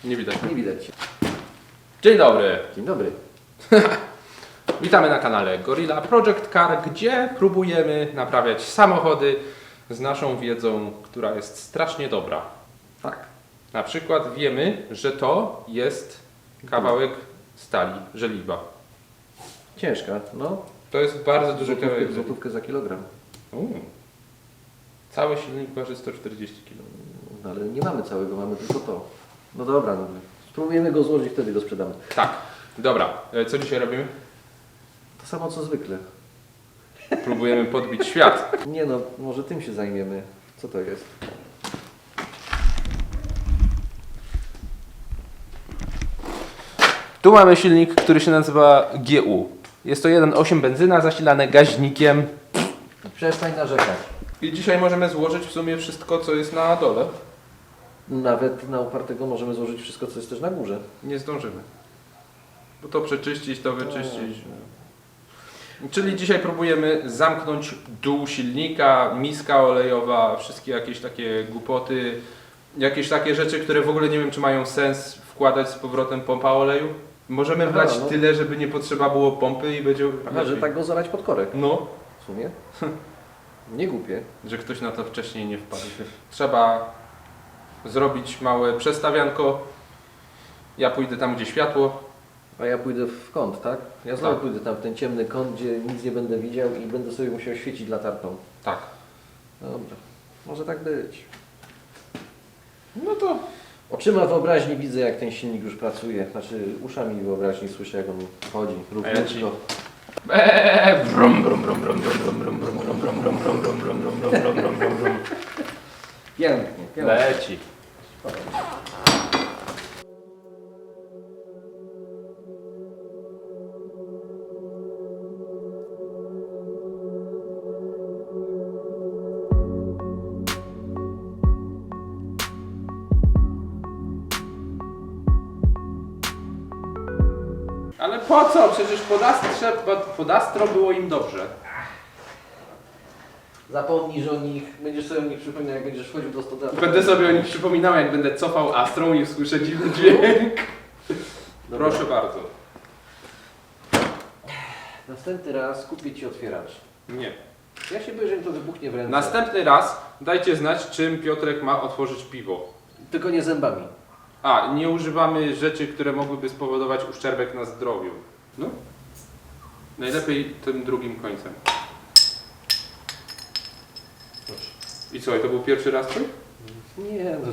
Nie widać. Nie widać. Dzień dobry. Dzień dobry. Witamy na kanale Gorilla Project Car, gdzie próbujemy naprawiać samochody z naszą wiedzą, która jest strasznie dobra. Tak. Na przykład wiemy, że to jest kawałek stali, żeliwa. Ciężka, no. To jest bardzo duży kawałek. Złotówkę za kilogram. Cały silnik waży 140 kg. No, ale nie mamy całego, mamy tylko to. No dobra, no. Spróbujemy go złożyć, wtedy go sprzedamy. Tak. Dobra, co dzisiaj robimy? To samo co zwykle. Próbujemy podbić świat. Nie no, może tym się zajmiemy. Co to jest? Tu mamy silnik, który się nazywa GU. Jest to 1.8 benzyna zasilane gaźnikiem. Przestań narzekać. I dzisiaj możemy złożyć w sumie wszystko, co jest na dole. Nawet na upartego możemy złożyć wszystko, co jest też na górze. Nie zdążymy. Bo to przeczyścić, to wyczyścić. Czyli dzisiaj próbujemy zamknąć dół silnika, miska olejowa, wszystkie jakieś takie głupoty, jakieś takie rzeczy, które w ogóle nie wiem, czy mają sens wkładać z powrotem pompa oleju. Możemy wlać no. tyle, żeby nie potrzeba było pompy i będzie Aha, że lepiej. tak go zalać pod korek. No, W sumie. Nie głupie. że ktoś na to wcześniej nie wpadł. Trzeba zrobić małe przestawianko. Ja pójdę tam, gdzie światło. A ja pójdę w kąt, tak? Ja znowu Tak. pójdę tam w ten ciemny kąt, gdzie nic nie będę widział i będę sobie musiał świecić latarką. Tak. Dobra. Może tak być. No to Oczyma wyobraźni widzę, jak ten silnik już pracuje. Znaczy uszami wyobraźni słyszę, jak on chodzi. Równiutko. Brum, brum, brum, brum, brum, brum, brum, brum, brum, brum, brum, brum, brum, brum, brum, brum, brum, brum, brum. Pięknie, pięknie. Leci. Ale po co? Przecież pod Astro było im dobrze. Zapomnij, że o nich, będziesz sobie o nich przypominał, jak będziesz wchodził do stodoły. Będę sobie o nich przypominał, jak będę cofał Astrą i usłyszę dziwny dźwięk. Dobra. Proszę bardzo. Następny raz kupię Ci otwieracz. Nie. Ja się boję, że mi to wybuchnie w ręce. Następny raz dajcie znać, czym Piotrek ma otworzyć piwo. Tylko nie zębami. A, nie używamy rzeczy, które mogłyby spowodować uszczerbek na zdrowiu. No. Najlepiej tym drugim końcem. Proszę. I co, i to był pierwszy raz twój? Nie no.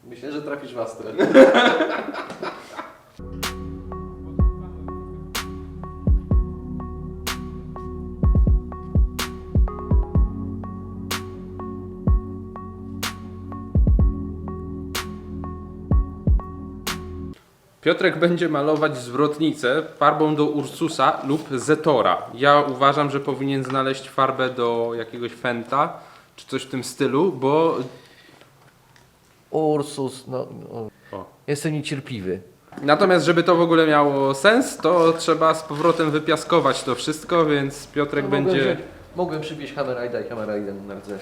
Myślę, że trafisz w astrę. Piotrek będzie malować zwrotnicę farbą do Ursusa lub Zetora. Ja uważam, że powinien znaleźć farbę do jakiegoś Fenta, czy coś w tym stylu, bo... Ursus, no. O. Jestem niecierpliwy. Natomiast, żeby to w ogóle miało sens, to trzeba z powrotem wypiaskować to wszystko, więc Piotrek No, będzie... Mogłem przywieźć Hammerride'a i Hammerride'em na rdze.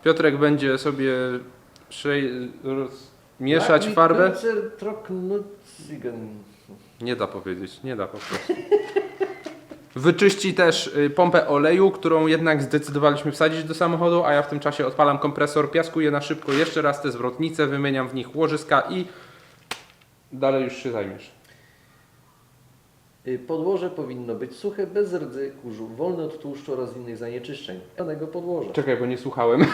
Piotrek będzie sobie mieszać farbę. Nie da powiedzieć, nie da po prostu. Wyczyści też pompę oleju, którą jednak zdecydowaliśmy wsadzić do samochodu, a ja w tym czasie odpalam kompresor, piaskuję na szybko jeszcze raz te zwrotnice, wymieniam w nich łożyska i dalej już się zajmiesz. Podłoże powinno być suche, bez rdzy, kurzu, wolne od tłuszczu oraz innych zanieczyszczeń. Danego podłoża. Czekaj, bo nie słuchałem.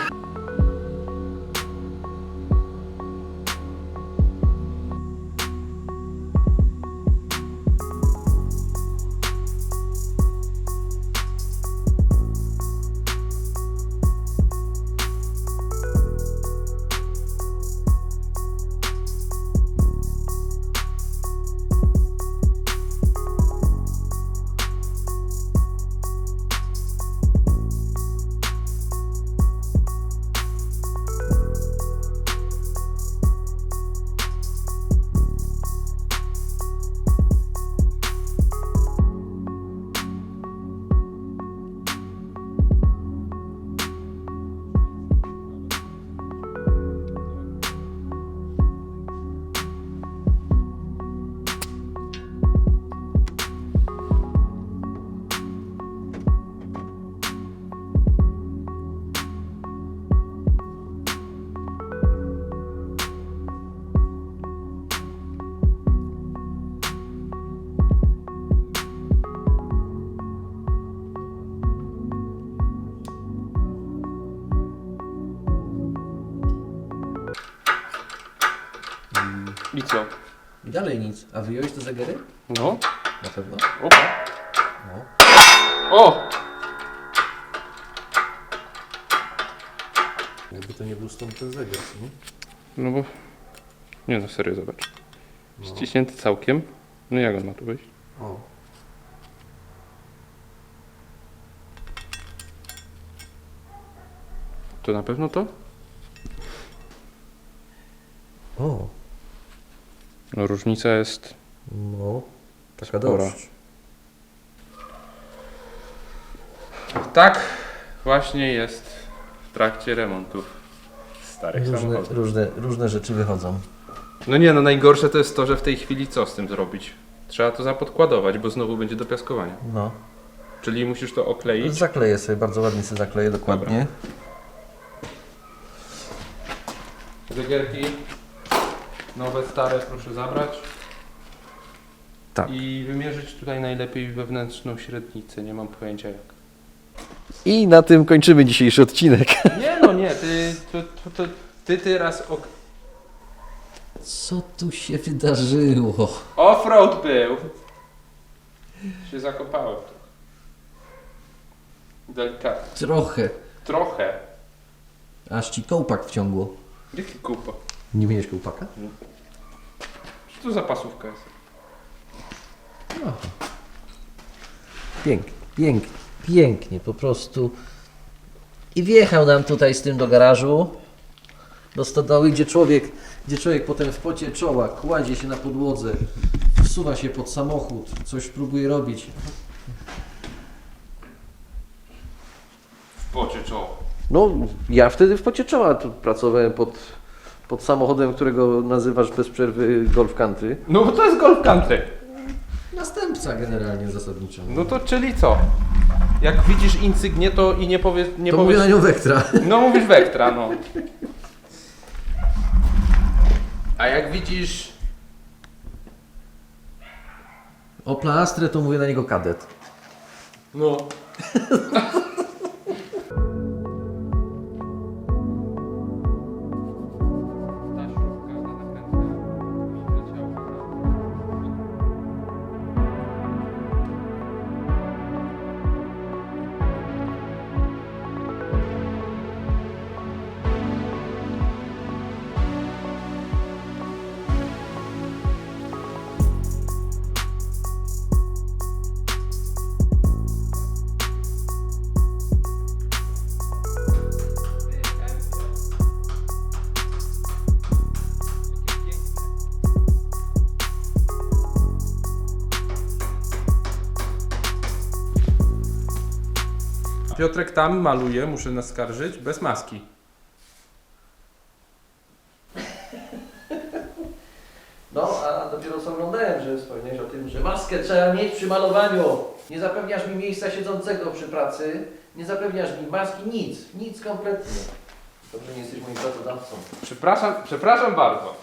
I co? I dalej nic. A wyjąłeś te zegery? No. Na pewno. Opa. No. O! Jakby to nie był stąd ten zegar, nie? No bo... Nie no, serio, zobacz. No. Ściśnięty całkiem. No jak on ma tu wyjść? O. To na pewno to? O. No różnica jest... No. Taka Spora. dość. Tak właśnie jest w trakcie remontów starych samochodów. Różne rzeczy wychodzą. No nie, no najgorsze to jest to, że w tej chwili co z tym zrobić? Trzeba to zapodkładować, bo znowu będzie do piaskowania. No. Czyli musisz to okleić. Zakleję sobie, bardzo ładnie sobie zakleję, dokładnie. Zegarki nowe, stare proszę zabrać. Tak. I wymierzyć tutaj najlepiej wewnętrzną średnicę, nie mam pojęcia jak. I na tym kończymy dzisiejszy odcinek. Nie no nie, ty teraz Co tu się wydarzyło? offroad był. Się zakopałem tu. Delikatnie. Trochę. Aż ci kołpak wciągło. Jaki kupa? Nie miałeś kołpaka? Co to za pasówka jest? No. Pięknie, po prostu. I wjechał nam tutaj z tym do garażu, do stodoły, gdzie człowiek potem w pocie czoła kładzie się na podłodze, wsuwa się pod samochód, coś próbuje robić. W pocie czoło. No, ja wtedy w pocie czoła tu pracowałem pod samochodem, którego nazywasz bez przerwy Golf Country. No bo to jest Golf Country. Następca generalnie zasadniczo. No to czyli co? Jak widzisz Insygnię, to i nie powiesz... To mówię na nią Vectra. No mówisz Vectra, no. A jak widzisz... Opla Astrę to mówię na niego Kadet. No. Piotrek tam maluje, muszę naskarżyć, bez maski. No, a dopiero co oglądałem, że wspomniałeś o tym, że maskę trzeba mieć przy malowaniu. Nie zapewniasz mi miejsca siedzącego przy pracy, nie zapewniasz mi maski, nic kompletnie. Dobrze, nie jesteś moim pracodawcą.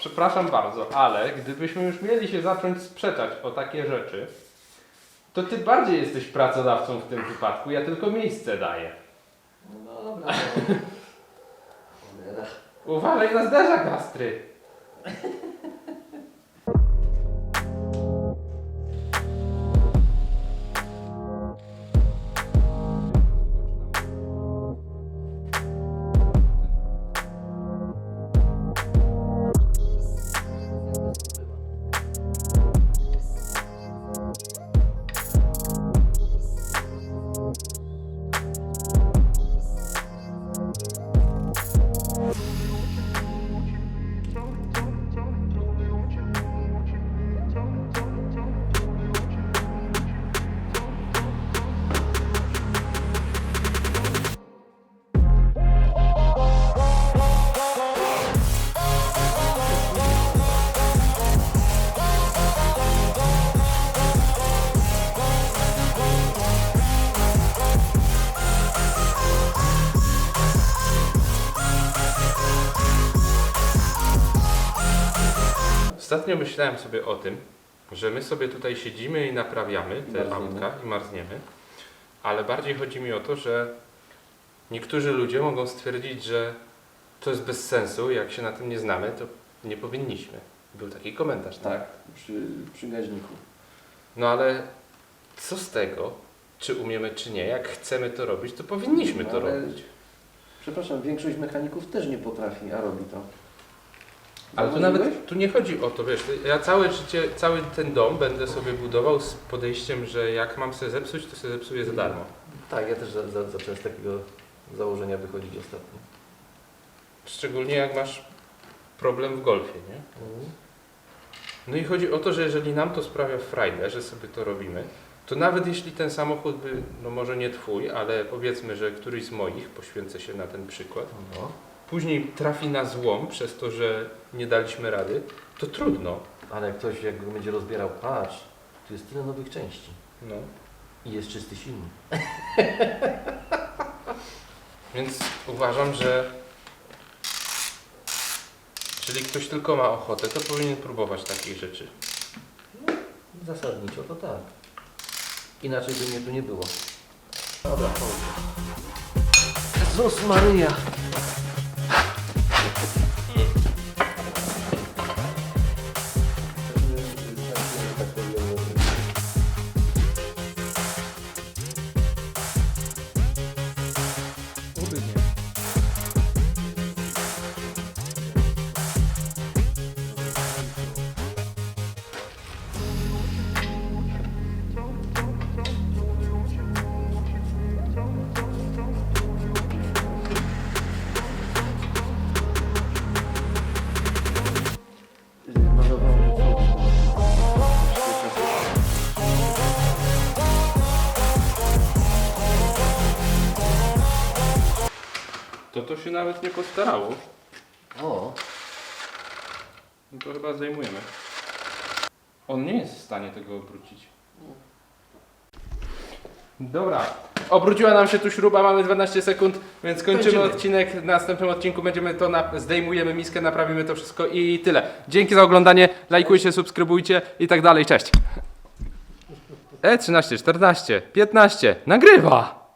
Przepraszam bardzo, ale gdybyśmy już mieli się zacząć sprzeczać o takie rzeczy, to ty bardziej jesteś pracodawcą w tym wypadku, ja tylko miejsce daję. No dobra. Cholera. Uważaj na zderzak, Astry. Ostatnio myślałem sobie o tym, że my sobie tutaj siedzimy i naprawiamy te autka i marzniemy, ale bardziej chodzi mi o to, że niektórzy ludzie mogą stwierdzić, że to jest bez sensu, jak się na tym nie znamy, to nie powinniśmy. Był taki komentarz, tak? Tak, przy gaźniku. No ale co z tego, czy umiemy, czy nie? Jak chcemy to robić, to powinniśmy to Ale- robić. Przepraszam, większość mechaników też nie potrafi, a robi to. Ale tu Zauważyłeś? nawet tu nie chodzi o to, wiesz, ja całe życie, cały ten dom będę sobie budował z podejściem, że jak mam sobie zepsuć, to sobie zepsuję za darmo. Tak, ja też zacząłem z takiego założenia wychodzić ostatnio. Szczególnie jak masz problem w golfie, nie? No i chodzi o to, że jeżeli nam to sprawia frajdę, że sobie to robimy, to nawet jeśli ten samochód by, no może nie twój, ale powiedzmy, że któryś z moich, poświęcę się na ten przykład, No. później trafi na złom przez to, że nie daliśmy rady, to trudno. Ale jak ktoś jakby będzie rozbierał, patrz, tu jest tyle nowych części No. i jest czysty silnik. Więc uważam, że jeżeli ktoś tylko ma ochotę, to powinien próbować takich rzeczy. Zasadniczo to tak. Inaczej by mnie tu nie było. Dobra, chodź. Jezus Maryja! To się nawet nie postarało. O, No to chyba zdejmujemy. On nie jest w stanie tego obrócić. Dobra. Obróciła nam się tu śruba, mamy 12 sekund, więc kończymy Kończymy. odcinek. W następnym odcinku będziemy to zdejmujemy miskę, naprawimy to wszystko i tyle. Dzięki za oglądanie, lajkujcie, subskrybujcie i tak dalej. Cześć. 13, 14, 15, nagrywa!